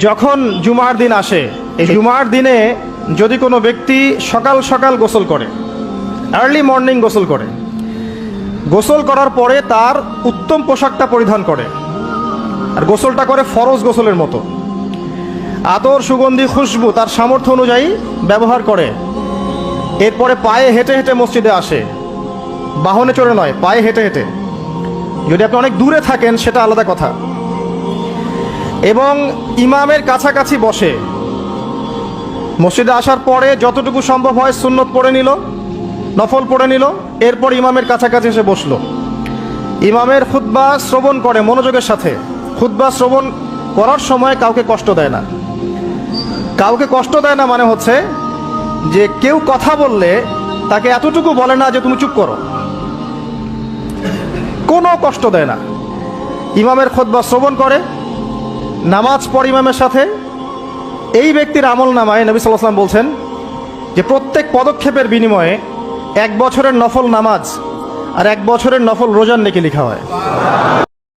যখন জুমার দিন আসে, এই জুমার দিনে যদি কোনো ব্যক্তি সকাল সকাল গোসল করে, আর্লি মর্নিং গোসল করে, গোসল করার পরে তার উত্তম পোশাকটা পরিধান করে, আর গোসলটা করে ফরজ গোসলের মতো, আতর সুগন্ধি খুশবু তার সামর্থ্য অনুযায়ী ব্যবহার করে, এরপরে পায়ে হেঁটে হেঁটে মসজিদে আসে, বাহনে চড়ে নয়, পায়ে হেঁটে হেঁটে। যদি আপনি অনেক দূরে থাকেন সেটা আলাদা কথা। এবং ইমামের কাছাকাছি বসে, মসজিদে আসার পরে যতটুকু সম্ভব হয় সুন্নত পড়ে নিল, নফল পড়ে নিল, এরপর ইমামের কাছাকাছি এসে বসলো। ইমামের খুতবা শ্রবণ করে মনোযোগের সাথে। খুতবা শ্রবণ করার সময় কাউকে কষ্ট দেয় না। কাউকে কষ্ট দেয় না মানে হচ্ছে যে কেউ কথা বললে তাকে এতটুকু বলে না যে তুমি চুপ করো, কোনো কষ্ট দেয় না। ইমামের খুতবা শ্রবণ করে, নামাজ পড়ে ইমামের সাথে। এই ব্যক্তির আমল নামায় নবী সাল্লাল্লাহু আলাইহি ওয়াসাল্লাম বলছেন যে প্রত্যেক পদক্ষেপের বিনিময়ে 1 বছরের নফল নামাজ আর 1 বছরের নফল রোজার নেকি লেখা হয়।